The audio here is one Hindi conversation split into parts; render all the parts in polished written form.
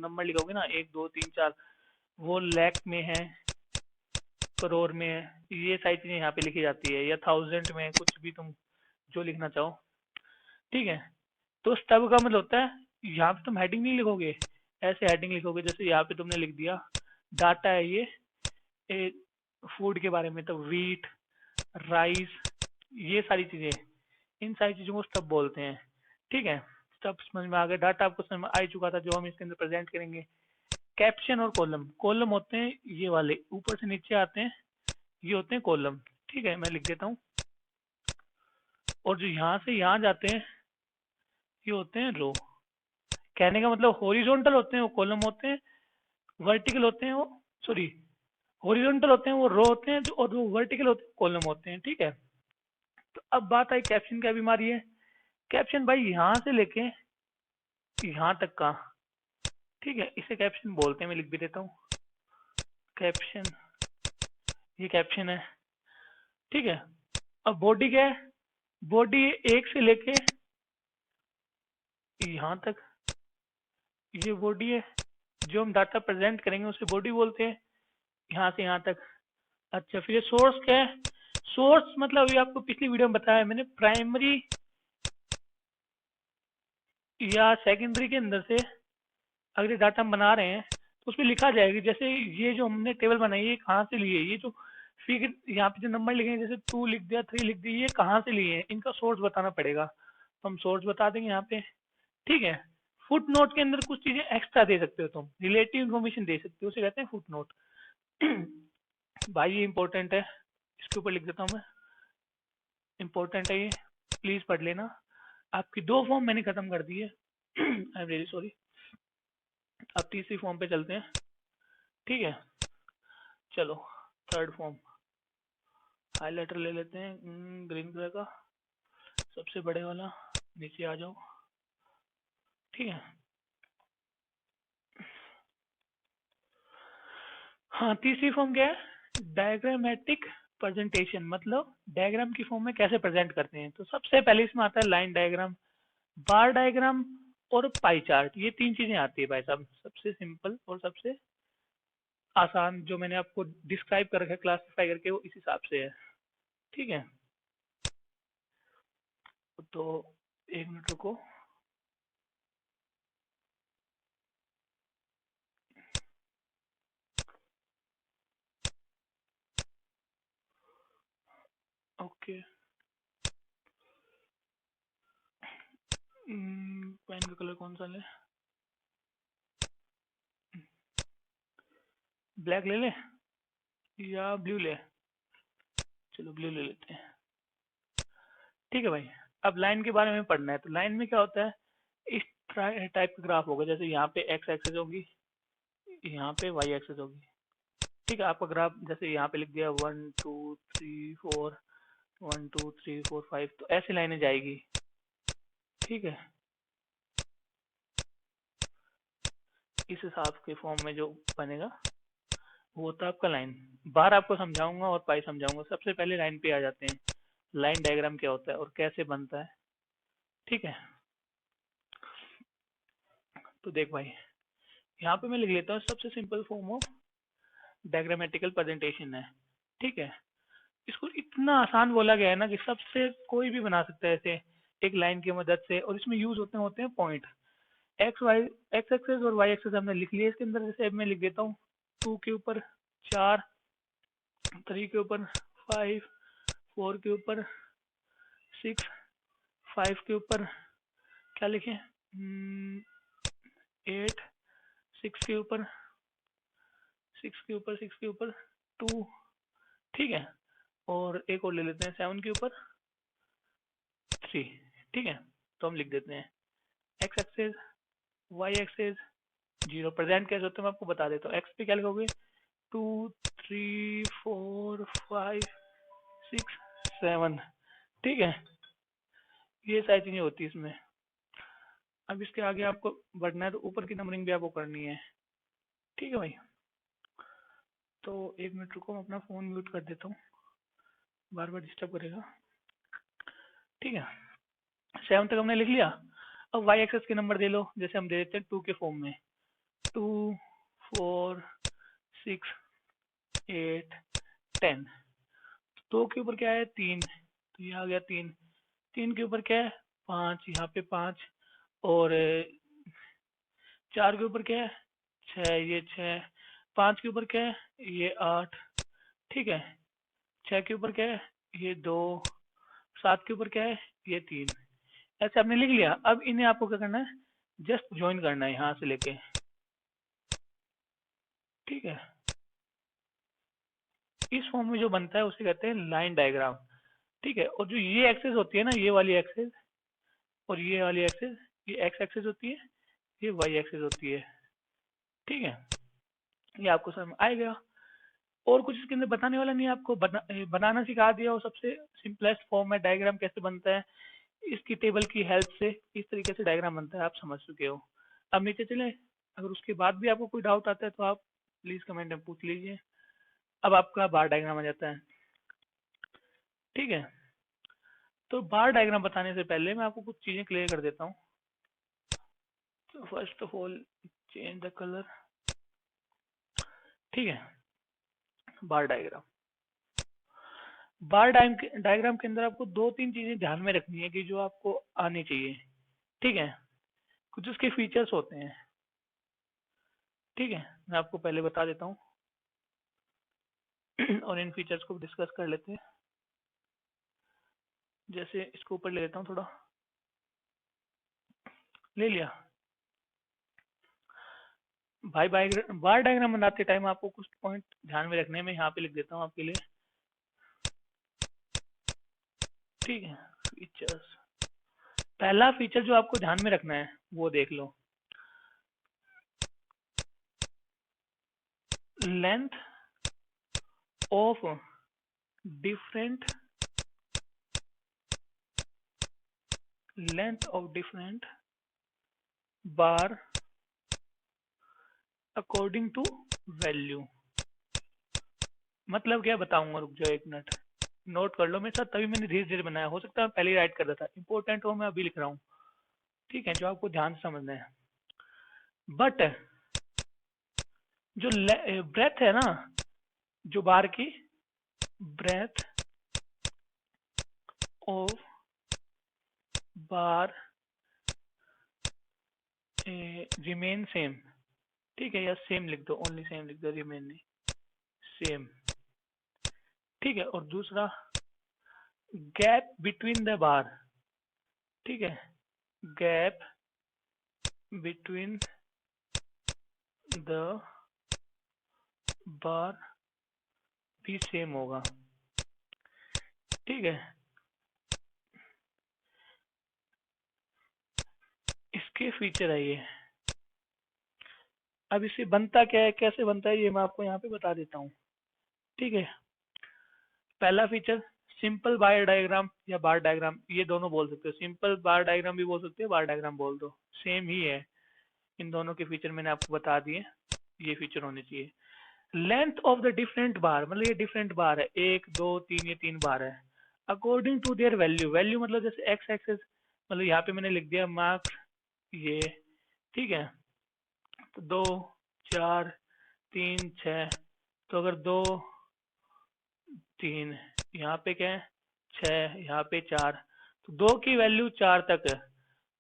नंबर लिखोगे ना 1 2 3 4, वो लैख में है, करोड़ में है, ये सारी चीजें यहाँ पे लिखी जाती है, या थाउजेंड में, कुछ भी तुम जो लिखना चाहो। ठीक है, तो स्टब का मतलब होता है यहाँ पे तुम हेडिंग नहीं लिखोगे, ऐसे हेडिंग लिखोगे जैसे यहाँ पे तुमने लिख दिया डाटा है ये फूड के बारे में, तो वीट, राइस, ये सारी चीजें, इन सारी चीजों को स्टब बोलते हैं। ठीक है, स्टब समझ में आ गया, डाटा आपको समझ में आ ही चुका था जो हम इसके अंदर प्रेजेंट करेंगे। कैप्शन और कॉलम, कॉलम होते हैं ये वाले ऊपर से नीचे आते हैं, ये होते हैं कॉलम। ठीक है, मैं लिख देता हूँ। और जो यहाँ से यहाँ जाते हैं ये होते हैं रो। कहने का मतलब हॉरिजॉन्टल होते हैं वो कॉलम होते हैं, वर्टिकल होते हैं वो, सॉरी, हॉरिजॉन्टल होते हैं वो रो होते हैं, और जो वर्टिकल होते हैं कॉलम होते हैं। ठीक है, तो अब बात आई कैप्शन क्या बीमारी है। कैप्शन भाई यहाँ से लेके यहाँ तक का, ठीक है, इसे कैप्शन बोलते हैं, मैं लिख भी देता हूँ कैप्शन, ये कैप्शन है। ठीक है, अब बॉडी क्या है, बॉडी एक से लेके यहाँ तक, ये बॉडी है, जो हम डाटा प्रेजेंट करेंगे उसे बॉडी बोलते हैं, यहाँ से यहाँ तक। अच्छा, फिर ये सोर्स क्या है, सोर्स मतलब ये आपको पिछली वीडियो में बताया मैंने, प्राइमरी या सेकेंडरी के अंदर से अगर ये डाटा हम बना रहे हैं तो उसमें लिखा जाएगा, जैसे ये जो हमने टेबल बनाई है कहाँ से लिए, ये जो फिगर यहाँ पे जो नंबर लिखे हैं जैसे 2 लिख दिया, 3 लिख दिया, ये कहाँ से लिए हैं, इनका सोर्स बताना पड़ेगा, तो हम सोर्स बता देंगे यहाँ पे। ठीक है, फुट नोट के अंदर कुछ चीजें एक्स्ट्रा दे सकते हो तुम, रिलेटिव इन्फॉर्मेशन दे सकते हो, उसे कहते हैं फुट नोट। भाई ये इंपॉर्टेंट है, इसके ऊपर लिख देता हूँ मैं, इंपॉर्टेंट है ये, प्लीज पढ़ लेना। आपकी 2 फॉर्म मैंने खत्म कर दी है, आई एम रियली सॉरी। अब तीसरी फॉर्म पे चलते हैं। ठीक है, चलो थर्ड फॉर्म, हाइलाइटर ले लेते हैं ग्रीन कलर का, सबसे बड़े वाला, नीचे आ जाओ। ठीक है, हाँ तीसरी फॉर्म क्या है, डायग्रामेटिक प्रेजेंटेशन, मतलब डायग्राम की फॉर्म में कैसे प्रेजेंट करते हैं। तो सबसे पहले इसमें आता है लाइन डायग्राम, बार डायग्राम और पाई चार्ट, ये 3 चीजें आती है भाई साहब, सबसे सिंपल और सबसे आसान जो मैंने आपको डिस्क्राइब कर रखा है क्लासिफाई करके, वो इस हिसाब से है। ठीक है, तो 1 मिनट रुको। ओके, पेन का कलर कौन सा ले, ब्लैक ले ले या ब्लू ले, चलो ब्लू ले लेते हैं। ठीक है भाई, अब लाइन के बारे में पढ़ना है। तो लाइन में क्या होता है, इस टाइप का ग्राफ होगा, जैसे यहाँ पे एक्स एक्सेस होगी, यहाँ पे वाई एक्सेस होगी। ठीक है, आपका ग्राफ जैसे यहाँ पे लिख दिया 1 2 3 4, 1 2 3 4 5, तो ऐसी लाइनें जाएगी। ठीक है, इस हिसाब के फॉर्म में जो बनेगा वो होता है आपका लाइन। बार आपको समझाऊंगा और पाई समझाऊंगा, सबसे पहले लाइन पे आ जाते हैं, लाइन डायग्राम क्या होता है और कैसे बनता है। ठीक है, तो देख भाई, यहाँ पे मैं लिख लेता हूँ, सबसे simple form of diagrammatical presentation है। ठीक है, इसको इतना आसान बोला गया है ना कि सबसे कोई भी बना सकता है ऐसे एक लाइन की मदद से, और इसमें यूज होते हैं point, X Y, X axis और वाई एक्सेस हमने लिख लिया इसके अंदर। जैसे अब मैं लिख देता हूँ 2 के ऊपर 4, 3 के ऊपर 5, 4 के ऊपर 6, 5 के ऊपर क्या लिखे 8, 6 के ऊपर 6 के ऊपर 6 के ऊपर 2। ठीक है, और एक और ले लेते हैं 7 के ऊपर 3। ठीक है, तो हम लिख देते हैं X axis, Y axis, 0। Present कैसे होते हैं मैं आपको बता देता हूँ। एक्स पे क्या लिखोगे 2 3 4 5 6 7। ठीक है, ये सारी चीजें होती है इसमें। अब इसके आगे आपको बढ़ना है तो ऊपर की नंबरिंग भी आपको करनी है। ठीक है भाई, तो 1 मिनट रुको, मैं अपना फोन म्यूट कर देता हूँ, बार बार डिस्टर्ब करेगा। ठीक है, 7 तक हमने लिख लिया। अब वाई एक्सेस के नंबर दे लो, जैसे हम दे देते हैं 2 के फॉर्म में, 2 4 6 8 10। 2 के ऊपर क्या है 3, तो ये आ गया 3। 3 के ऊपर क्या है 5, यहाँ पे 5। और 4 के ऊपर क्या है 6, ये 6। 5 के ऊपर क्या है ये 8, ठीक है। 6 के ऊपर क्या है ये 2। 7 के ऊपर क्या है ये 3। ऐसे आपने लिख लिया। अब इन्हें आपको क्या करना है, जस्ट ज्वाइन करना है यहाँ से लेके, ठीक है। इस फॉर्म में जो बनता है उसे कहते हैं लाइन डायग्राम, ठीक है। और जो ये एक्सेस होती है ना, ये वाली एक्सेस और ये वाली एक्सेस, ये एक्स एक्सेस होती है, ये वाई एक्सेस होती है, ठीक है। ये आपको समझ में आएगा। और कुछ इसके अंदर बताने वाला नहीं है आपको, बनाना सिखा दिया। और सबसे सिंपलेस्ट फॉर्म में डायग्राम कैसे बनता है, इसकी टेबल की हेल्प से इस तरीके से डायग्राम बनता है, आप समझ चुके हो। अब नीचे चले, अगर उसके बाद भी आपको कोई डाउट आता है तो आप प्लीज कमेंट में पूछ लीजिए। अब आपका बार डायग्राम आ जाता है, ठीक है। तो बार डायग्राम बताने से पहले मैं आपको कुछ चीजें क्लियर कर देता हूँ। तो first of all change the colour, ठीक है। बार डायग्राम, बार डायग्राम के अंदर आपको 2-3 चीजें ध्यान में रखनी है कि जो आपको आनी चाहिए, ठीक है। कुछ उसके फीचर्स होते हैं, ठीक है। मैं आपको पहले बता देता हूँ और इन फीचर्स को डिस्कस कर लेते हैं। जैसे इसको ऊपर ले लेता हूँ थोड़ा, ले लिया भाई। बार डायग्राम बनाते टाइम आपको कुछ पॉइंट ध्यान में रखने में, यहाँ पे लिख देता हूँ आपके लिए, ठीक है। फीचर्स, पहला फीचर जो आपको ध्यान में रखना है वो देख लो, length of different bar according to value. मतलब क्या बताऊंगा, रुक जाओ एक मिनट, नोट कर लो मेरे साथ, तभी मैंने धीरे धीरे बनाया। हो सकता है पहले ही राइट कर रहा था, इंपॉर्टेंट हो मैं अभी लिख रहा हूँ, ठीक है, जो आपको ध्यान से समझना है। बट जो ब्रेथ है ना, जो बार की breadth of bar remain same, ठीक है। या सेम लिख दो, ओनली सेम लिख दो, रिमेन नहीं, सेम, ठीक है। और दूसरा गैप बिटवीन द बार, ठीक है। गैप बिटवीन द बार भी सेम होगा, ठीक है। इसके फीचर है ये। अब इसे बनता क्या है, कैसे बनता है, ये मैं आपको यहाँ पे बता देता हूँ, ठीक है। पहला फीचर सिंपल बार डायग्राम या बार डायग्राम, ये दोनों बोल सकते हो। सिंपल बार डायग्राम भी बोल सकते हो, बार डायग्राम बोल दो, सेम ही है। इन दोनों के फीचर मैंने आपको बता दिए, ये फीचर होने चाहिए। लेंथ ऑफ द डिफरेंट बार, मतलब ये डिफरेंट बार है, 1 2 3, ये 3 बार है। According to their value, value मतलब जैसे एक्स एक्सेस, मतलब यहाँ पे मैंने लिख दिया मार्क्स ये, ठीक है। तो 2 4 3 6, तो अगर 2 3, यहाँ पे क्या है 6, यहाँ पे 4, तो 2 की वैल्यू 4 तक है,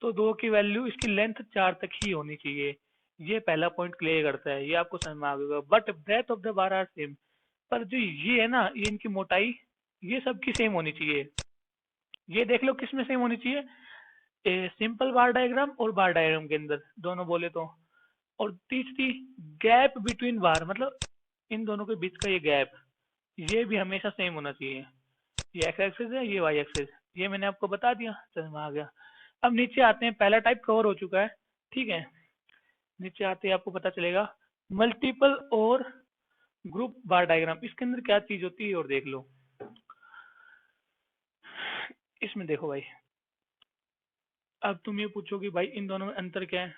तो 2 की वैल्यू, इसकी लेंथ 4 तक ही होनी चाहिए। ये पहला पॉइंट क्लियर करता है, ये आपको समझ में आ गया। But breadth of the bar are same, पर जो ये है ना, ये इनकी मोटाई, ये सबकी सेम होनी चाहिए। ये देख लो किस में सेम होनी चाहिए, सिंपल बार डायग्राम और बार डायग्राम के अंदर दोनों बोले तो। और तीसरी गैप बिटवीन बार, मतलब इन दोनों के बीच का ये गैप, ये भी हमेशा सेम होना चाहिए। ये एक्स एक्सिस है, ये वाई एक्सिस, ये मैंने आपको बता दिया, समझ में आ गया। अब नीचे आते हैं, पहला टाइप कवर हो चुका है, ठीक है। नीचे आते ही आपको पता चलेगा मल्टीपल और ग्रुप बार डायग्राम, इसके अंदर क्या चीज होती है और देख लो। इसमें देखो भाई, अब तुम ये पूछोगे भाई इन दोनों में अंतर क्या है।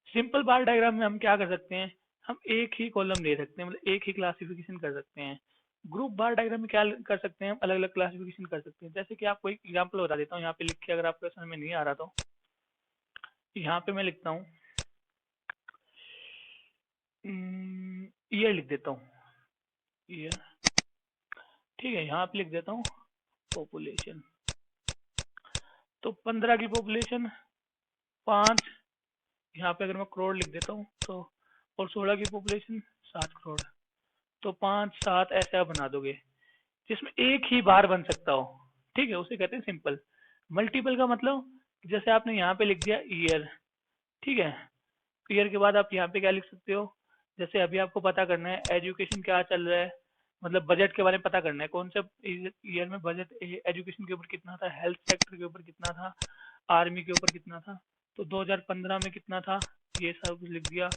सिंपल बार डायग्राम में हम क्या कर सकते हैं, हम एक ही कॉलम ले सकते हैं, मतलब एक ही क्लासिफिकेशन कर सकते हैं। ग्रुप बार डायग्राम में क्या कर सकते हैं, हम अलग अलग क्लासिफिकेशन कर सकते हैं। जैसे कि आपको एक एग्जांपल बता देता हूँ यहाँ पे लिख के, अगर आपको समझ में नहीं आ रहा तो यहाँ पे मैं लिखता हूँ ईयर लिख देता हूँ, ईयर। ठीक है, यहाँ पे लिख देता हूँ पॉपुलेशन। तो 15 की पॉपुलेशन 5, यहाँ पे अगर मैं करोड़ लिख देता हूँ तो, और 16 की पॉपुलेशन 7 करोड़। तो 5 7 ऐसे आप बना दोगे जिसमें एक ही बार बन सकता हो। ठीक है, उसे कहते हैं सिंपल। मल्टीपल का मतलब जैसे आपने यहाँ पे लिख दिया ईयर। ठीक है, ईयर के बाद आप यहाँ पे क्या लिख सकते हो, जैसे अभी आपको पता करना है एजुकेशन क्या चल रहा है, मतलब बजट के बारे में पता करना है कौन सा ईयर में बजट एजुकेशन के ऊपर कितना था, हेल्थ सेक्टर के ऊपर कितना था, आर्मी के ऊपर कितना था। तो 2015 में कितना था, ये सब लिख दिया।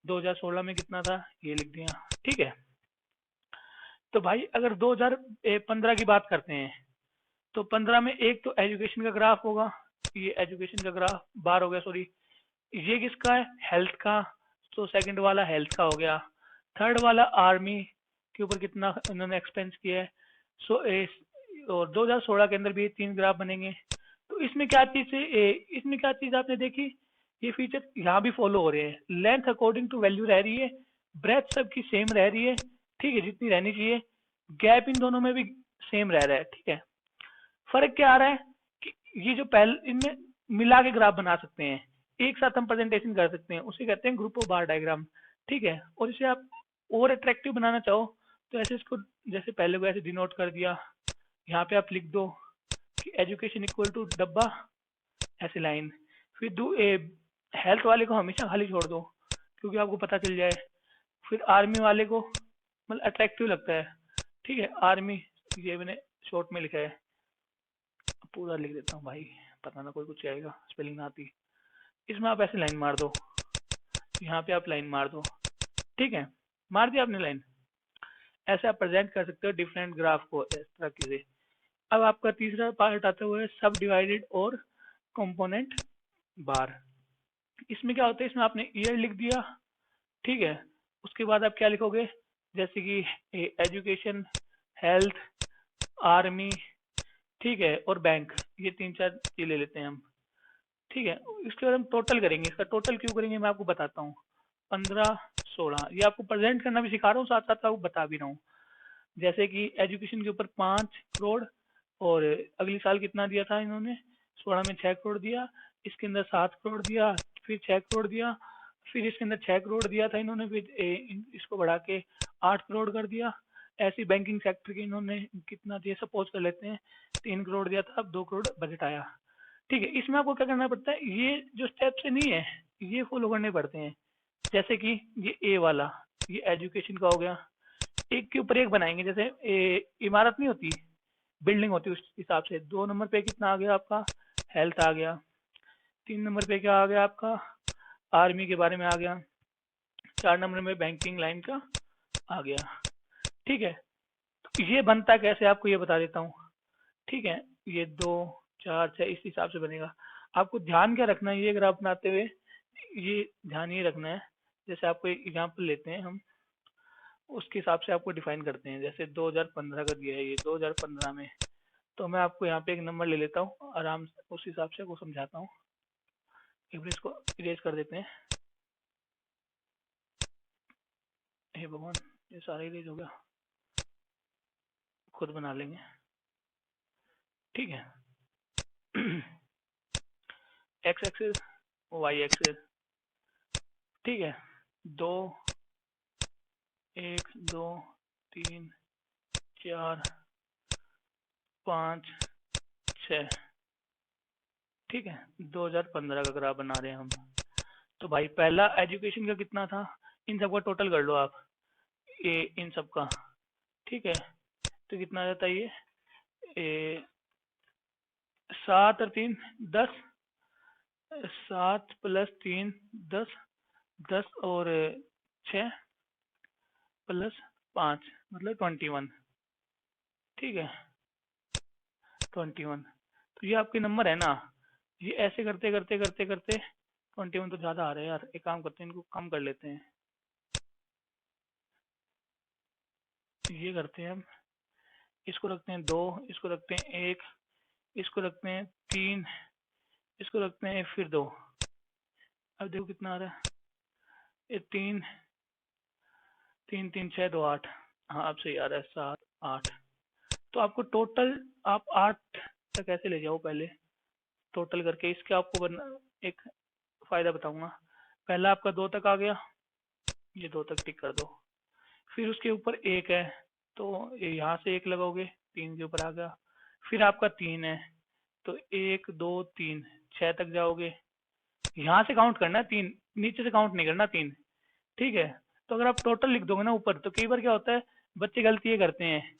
2016 में कितना था, ये लिख दिया। ठीक है, तो भाई अगर 2015 की बात करते हैं तो 15 में एक तो एजुकेशन का ग्राफ होगा, ये एजुकेशन का ग्राफ बार हो गया, सॉरी। ये किसका है, हेल्थ का। तो सेकंड वाला हेल्थ का हो गया। थर्ड वाला आर्मी के ऊपर कितना उन्होंने एक्सपेंस किया है। और 2016 के अंदर भी 3 ग्राफ बनेंगे। तो इसमें क्या चीज है, इसमें क्या चीज आपने देखी, ये फीचर यहाँ भी फॉलो हो रहे हैं। लेंथ अकॉर्डिंग टू वैल्यू रह रही है, ब्रेथ सबकी सेम रह रही है। ठीक है, जितनी रहनी चाहिए। गैप इन दोनों में भी सेम रह रहा है। ठीक है, फर्क क्या आ रहा है कि ये जो पहले इनमें मिला के ग्राफ बना सकते हैं, एक साथ हम प्रेजेंटेशन कर सकते हैं, उसे कहते हैं ग्रुप ऑफ बार डायग्राम। ठीक है, और इसे आप और अट्रैक्टिव बनाना चाहो तो ऐसे इसको जैसे पहले को ऐसे डिनोट कर दिया, यहाँ पे आप लिख दो कि एजुकेशन इक्वल टू डब्बा, ऐसे लाइन। फिर दो हेल्थ वाले को हमेशा खाली छोड़ दो क्योंकि आपको पता चल जाए। फिर आर्मी वाले को मतलब अट्रैक्टिव लगता है। ठीक है, आर्मी, ये मैंने शॉर्ट में लिखा है, पूरा लिख देता हूँ भाई, पता ना कोई कुछ आएगा, स्पेलिंग ना आती। इसमें आप ऐसे लाइन मार दो, यहाँ पे आप लाइन मार दो। ठीक है, मार दिया आपने लाइन। ऐसे आप प्रेजेंट कर सकते हो डिफरेंट ग्राफ को इस तरह की से। अब आपका तीसरा पार्ट आता हुआ है सब डिवाइडेड और कंपोनेंट बार। इसमें क्या होता है, इसमें आपने ईयर लिख दिया। ठीक है, उसके बाद आप क्या लिखोगे, जैसे कि एजुकेशन, हेल्थ, आर्मी, ठीक है, और बैंक, ये 3 4 ये ले लेते हैं हम। ठीक है, इसके बाद हम टोटल करेंगे। इसका टोटल क्यों करेंगे मैं आपको बताता हूँ। 15 16, ये आपको प्रेजेंट करना भी सिखा रहा हूँ, साथ साथ आपको बता भी रहा हूँ। जैसे कि एजुकेशन के ऊपर 5 करोड़, और अगले साल कितना दिया था इन्होंने, 16 में 6 करोड़ दिया, इसके अंदर 7 करोड़ दिया, फिर 6 करोड़ दिया, फिर इसके अंदर 6 करोड़ दिया था इन्होंने, फिर इसको बढ़ा के 8 करोड़ कर दिया। ऐसी बैंकिंग सेक्टर के इन्होंने कितना दिया, सपोज कर लेते हैं 3 करोड़ दिया था, अब 2 करोड़ बजट आया। ठीक है, इसमें आपको क्या करना पड़ता है, ये जो स्टेप्स नहीं है ये फॉलो करने पड़ते हैं। जैसे कि ये ए वाला, ये एजुकेशन का हो गया, एक के ऊपर एक बनाएंगे। जैसे इमारत नहीं होती, बिल्डिंग होती है, उस हिसाब से 2 नंबर पे कितना आ गया आपका, हेल्थ आ गया। 3 नंबर पे क्या आ गया आपका, आर्मी के बारे में आ गया। 4 नंबर में बैंकिंग लाइन का आ गया। ठीक है, तो ये बनता कैसे आपको ये बता देता हूँ। ठीक है, ये 2 4 6 इस हिसाब से बनेगा। आपको ध्यान क्या रखना है ये ग्राफ बनाते हुए, ये ध्यान ये रखना है, जैसे आपको एक एग्जाम्पल लेते हैं हम, उसके हिसाब से आपको डिफाइन करते हैं। जैसे 2015 का दिया है, ये 2015 में, तो मैं आपको यहाँ पे एक नंबर ले लेता हूँ आराम से, उस हिसाब से आपको समझाता हूँ। एक बार इसको इरेज कर देते हैं। हे भगवान, ये सारा इरेज हो गया, खुद बना लेंगे। ठीक है, एक्स एक्सिस, वाई एक्सिस। ठीक है, 2 1 2 3 4 5 6। ठीक है, 2015 का ग्राफ बना रहे हैं हम। तो भाई पहला एजुकेशन का कितना था, इन सबका टोटल कर लो आप, ये इन सब का। ठीक है, तो कितना आ जाता है ये, 7 और 3 10, 7 + 3 10, 10 और 6 + 5 मतलब 21। ठीक है, 21। तो ये आपके नंबर है ना, ये ऐसे करते करते करते करते 21 तो ज़्यादा आ रहे हैं यार, एक काम करते हैं इनको कम कर लेते हैं। ये करते हैं हम, इसको रखते हैं 2, इसको रखते हैं 1, इसको रखते हैं 3, इसको रखते हैं फिर 2। अब देखो कितना आ रहा है, ये 3 3 3 6 2 8। हाँ अब सही आ रहा है, 7 8। तो आपको टोटल आप 8 तक ऐसे ले जाओ पहले, टोटल करके। इसके आपको एक फायदा बताऊंगा। पहला आपका 2 तक आ गया, ये 2 तक टिक कर दो। फिर उसके ऊपर 1 है, तो यहाँ से 1 लगाओगे, 3 के ऊपर आ गया। फिर आपका 3 है, तो 1 2 3 6 तक जाओगे। यहाँ से काउंट करना है 3, नीचे से काउंट नहीं करना 3। ठीक है। तो अगर आप टोटल लिख दोगे ना ऊपर, तो कई बार क्या होता है, बच्चे गलती ये करते हैं,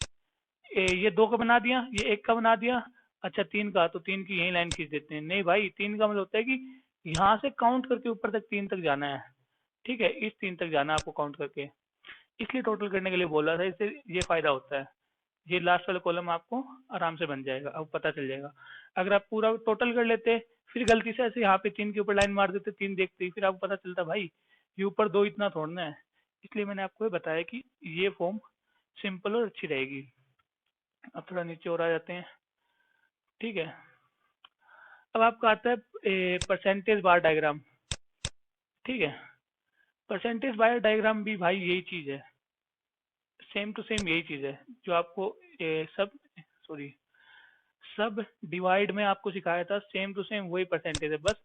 ये 2 का बना दिया, ये 1 का बना दिया, अच्छा 3 का, तो 3 की यही लाइन खींच देते हैं। नहीं भाई, 3 का मतलब होता है कि यहाँ से काउंट करके ऊपर तक 3 तक जाना है। ठीक है, इस 3 तक जाना है आपको काउंट करके, इसलिए टोटल करने के लिए बोला था। इससे ये फायदा होता है, ये लास्ट वाला कॉलम आपको आराम से बन जाएगा, अब पता चल जाएगा। अगर आप पूरा टोटल कर लेते, फिर गलती से ऐसे यहाँ पे 3 के ऊपर लाइन मार देते, 3 देखते ही, फिर आपको पता चलता भाई ये ऊपर 2 इतना छोड़ना है। इसलिए मैंने आपको ये बताया कि ये फॉर्म सिंपल और अच्छी रहेगी। अब थोड़ा नीचे और आ जाते हैं। ठीक है, अब आपका आता है परसेंटेज बार डायग्राम। ठीक है, परसेंटेज बार डायग्राम भी भाई यही चीज है, सेम टू सेम यही चीज है जो आपको सब सॉरी सब डिवाइड में आपको सिखाया था, सेम टू सेम वही परसेंटेज है। बस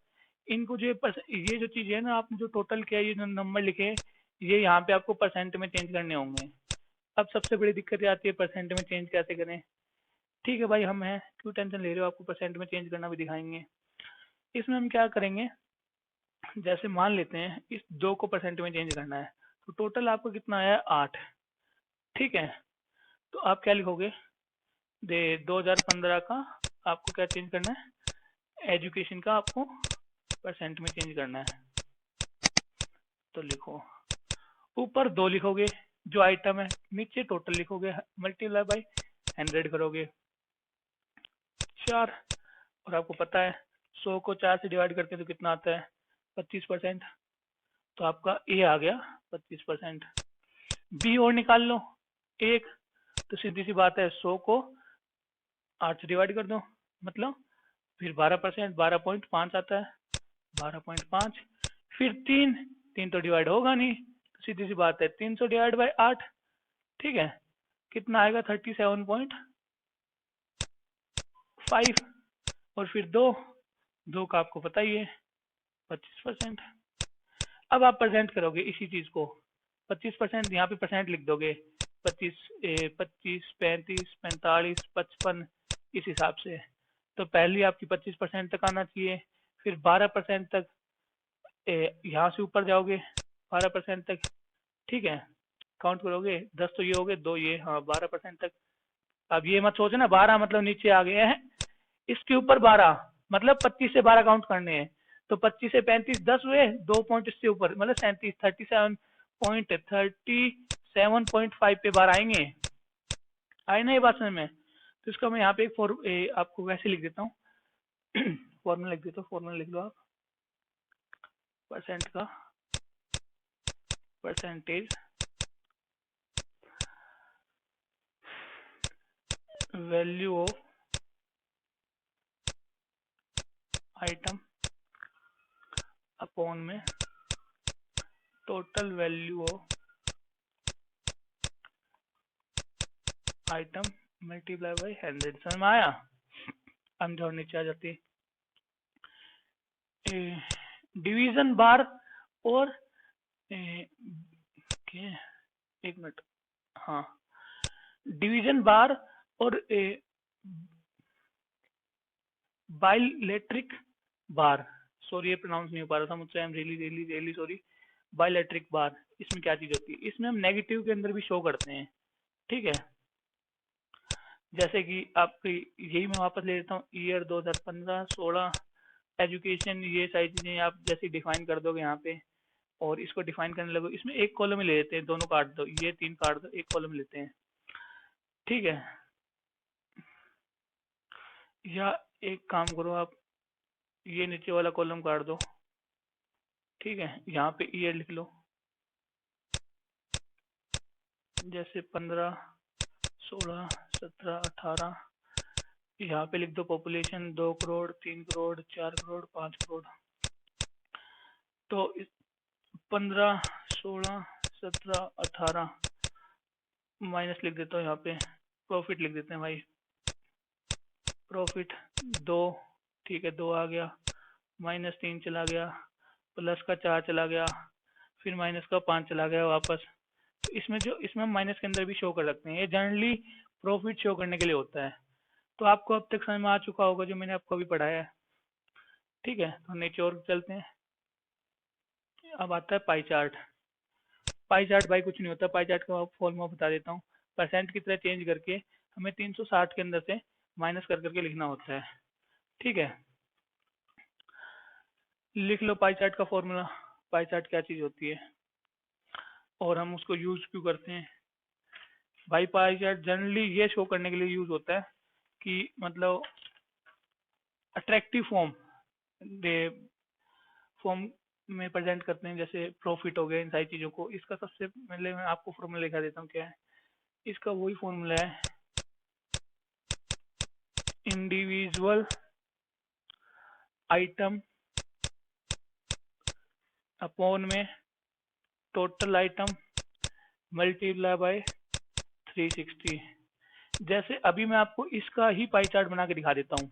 इनको जो ये जो चीज है ना, आपने जो टोटल किया, ये जो नंबर लिखे, ये यहाँ पे आपको परसेंट में चेंज करने होंगे। अब सबसे बड़ी दिक्कत ये आती है, परसेंट में चेंज कैसे करें। ठीक है भाई, हम हैं, क्यों टेंशन ले रहे हो, आपको परसेंट में चेंज करना भी दिखाएंगे। इसमें हम क्या करेंगे, जैसे मान लेते हैं इस 2 को परसेंट में चेंज करना है, तो टोटल आपको कितना आया, 8। ठीक है, तो आप क्या लिखोगे, दे 2015 का आपको क्या चेंज करना है, एजुकेशन का आपको परसेंट में चेंज करना है। तो लिखो, ऊपर 2 लिखोगे जो आइटम है, नीचे टोटल लिखोगे, मल्टीप्लाई बाय 100 करोगे, 4। और आपको पता है 100 को 4 से डिवाइड करते हैं तो कितना आता है, 25%। तो आपका ए आ गया 25%। बी और निकाल लो 1, तो सीधी सी बात है 100 को 8 से डिवाइड कर दो, मतलब फिर 12%, 12.5 आता है, 12.5। फिर 3, 3 तो डिवाइड होगा नहीं, तो सीधी सी बात है 300 डिवाइड बाय 8। ठीक है, कितना आएगा, 37.5। और फिर 2 का आपको पता ही है 25%। अब आप प्रेजेंट करोगे इसी चीज को, 25%, यहाँ पे परसेंट लिख दोगे, 25 25 35 45 55, इस हिसाब से। तो पहली आपकी 25% तक आना चाहिए, फिर 12% तक, यहाँ से ऊपर जाओगे 12% तक। ठीक है, काउंट करोगे, 10 तो ये हो गए, 2 ये, हाँ 12% तक। अब ये मत सोचना 12 मतलब नीचे आ गए हैं, इसके ऊपर 12 मतलब 25 से 12 काउंट करने हैं। तो 25 से 35 10 हुए, 2 पॉइंट इससे ऊपर, मतलब 37.5 पे बार आएंगे। आए ना ये बात समझ में। तो इसका मैं यहाँ पे एक आपको वैसे लिख देता हूँ, फॉर्मूला लिख देता हूँ, फॉर्मूला लिख लो आप, परसेंट का, percentage value of item upon में total value of item multiply by 100। समझ में आया। हम जो नीचे आ जाती है, डिवीजन बार और एक मिनट, हाँ, डिवीजन बार और बाइलेट्रिक बार, सॉरी ये प्रोनाउंस नहीं हो पा रहा था मुझसे, I am really really really sorry. Bilateral bar, इसमें क्या चीज होती है, इसमें हम नेगेटिव के अंदर भी शो करते हैं। ठीक है, जैसे कि आपकी यही मैं वापस ले लेता हूँ, ईयर 2015-16 एजुकेशन, ये सारी चीजें आप जैसे डिफाइन कर दोगे यहाँ पे, और इसको डिफाइन करने लगो, इसमें एक कॉलम ही ले लेते हैं, दोनों काट दो, ये 3 काट दो, एक कॉलम लेते हैं। ठीक है, या एक काम करो आप, ये नीचे वाला कॉलम काट दो। ठीक है, यहाँ पे ईयर लिख लो, जैसे 15 16 17 18। यहाँ पे लिख दो पॉपुलेशन 2 करोड़ 3 करोड़ 4 करोड़ 5 करोड़। तो 15 16 17, 18 माइनस लिख देता हूँ यहाँ पे, प्रॉफिट लिख देते हैं भाई, प्रॉफिट 2, ठीक है 2 आ गया, -3 चला गया, प्लस का 4 चला गया, फिर माइनस का 5 चला गया वापस। तो इसमें हम माइनस के अंदर भी शो कर सकते हैं, ये जनरली प्रॉफिट शो करने के लिए होता है। तो आपको अब तक समझ में आ चुका होगा जो मैंने आपको अभी पढ़ाया है। ठीक है, तो नीचे और चलते हैं। अब आता है पाई चार्ट। पाई चार्ट भाई कुछ नहीं होता, पाई चार्ट का फॉर्मूला बता देता हूँ। परसेंट की तरह चेंज करके हमें 360 के अंदर से माइनस कर करके लिखना होता है। ठीक है, लिख लो पाई चार्ट का फॉर्मूला। पाई चार्ट क्या चीज़ होती है और हम उसको यूज क्यों करते हैं। भाई पाई चार्ट जनरली ये शो करने के लिए यूज होता है कि मतलब अट्रैक्टिव फॉर्म में प्रेजेंट करते हैं, जैसे प्रॉफिट हो गया, इन सारी चीज़ों को। इसका सबसे पहले मैं आपको फॉर्मूला लिखा देता हूँ क्या है इसका। वही फॉर्मूला है, इंडिविजुअल आइटम अपॉन में टोटल आइटम मल्टीप्लाई बाय 360। जैसे अभी मैं आपको इसका ही पाई चार्ट बना के दिखा देता हूँ।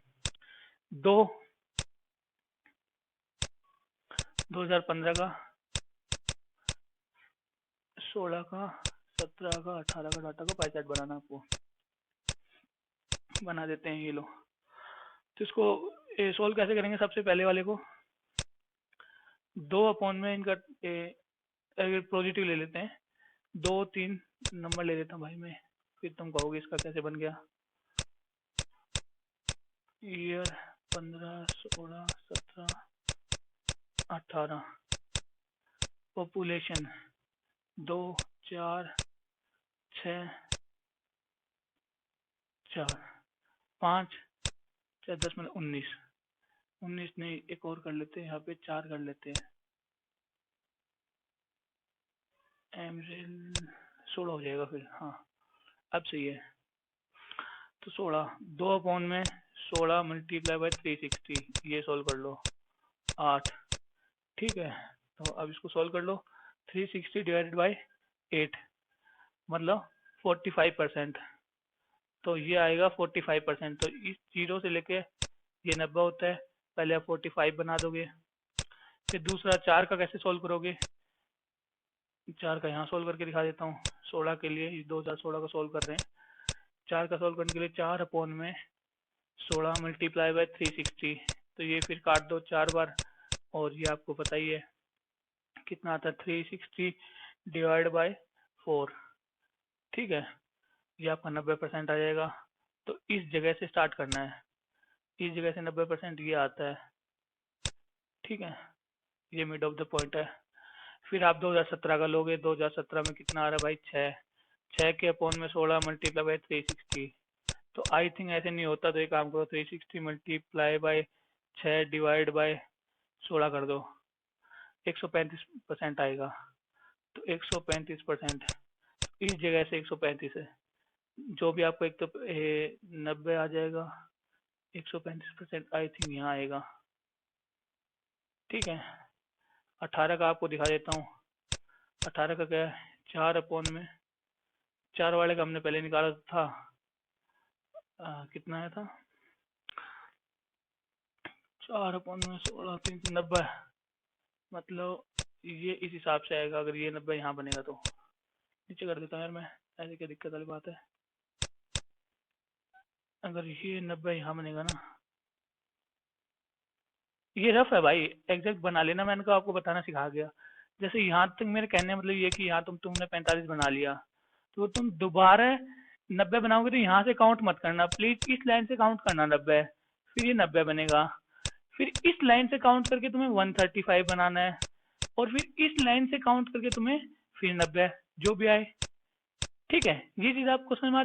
2015 का, 16 का, 17 का, 18 का डाटा का पाई चार्ट बनाना आपको। बना देते हैं, ये लो। तो इसको सोल्व कैसे करेंगे। सबसे पहले वाले को 2 अपॉन में इनका पॉजिटिव ले लेते हैं, 2 3 नंबर ले लेता हूँ भाई मैं, फिर तुम कहोगे इसका कैसे बन गया। ईयर 15, 16, 17, 18, पॉपुलेशन 2, 4, 6, 4, 5, 4, 10 मतलब 19। 19 नहीं, एक और कर लेते हैं, यहाँ पे 4 कर लेते हैं, एमरेल 16 हो जाएगा फिर। हाँ अब सही है। तो 16, 2 अपॉन में 16 मल्टीप्लाई बाय 360, ये सोल्व कर लो, 8। ठीक है, तो अब इसको सोल्व कर लो। 360 डिवाइडेड बाय 8 मतलब 45%। तो ये आएगा 45%। तो इस 0 से लेके ये 90 होता है, पहले आप 45 बना दोगे। फिर दूसरा 4 का कैसे सोल्व करोगे। 4 का यहाँ सोल्व करके दिखा देता हूँ। 16 के लिए 2016 का सोल्व कर रहे हैं। 4 का सोल्व करने के लिए 4 अपॉन में 16 मल्टीप्लाई बाय 360। तो ये फिर काट दो 4 बार, और ये आपको पता ही है कितना आता है, 360 डिवाइड बाय 4। ठीक है, ये आपका 90% आ जाएगा। तो इस जगह से स्टार्ट करना है, इस जगह से 90% ये आता है। ठीक है, ये मिड ऑफ द पॉइंट है। फिर आप 2017 का लोगे, 2017 में कितना आ रहा है भाई, 6 के अपॉन में 16 मल्टीप्लाई बाय 360। तो आई थिंक ऐसे नहीं होता, तो एक काम करो, 360 मल्टीप्लाई बाय 6 डिवाइड बाय 16 कर दो, 135% आएगा। तो 135%, इस जगह से 135 है, जो भी आपको एक तो 90 आ जाएगा, 135% आई थिंक यहाँ आएगा। ठीक है, 18 का आपको दिखा देता हूँ। 18 का क्या है, 4 अपॉन में 4 वाले का हमने पहले निकाला था, कितना आया था, 4 अपॉन में 16, 390, मतलब ये इस हिसाब से आएगा। अगर ये 90 यहाँ बनेगा तो नीचे कर देता हूँ यार मैं, ऐसे क्या दिक्कत वाली बात है। अगर ये 90 यहाँ बनेगा ना, ये रफ है भाई, एग्जैक्ट बना लेना, मैंने कहा आपको बताना सिखा गया। जैसे यहाँ तक मेरे कहने मतलब ये कि यहाँ तुमने 45 बना लिया, तो तुम दोबारा 90 बनाओगे तो यहाँ से काउंट मत करना प्लीज, इस लाइन से काउंट करना 90, फिर ये 90 बनेगा। फिर इस लाइन से काउंट करके तुम्हें 135 बनाना है, और फिर इस लाइन से काउंट करके तुम्हें फिर 90, जो भी आए। ठीक है, ये चीज आपको समझ में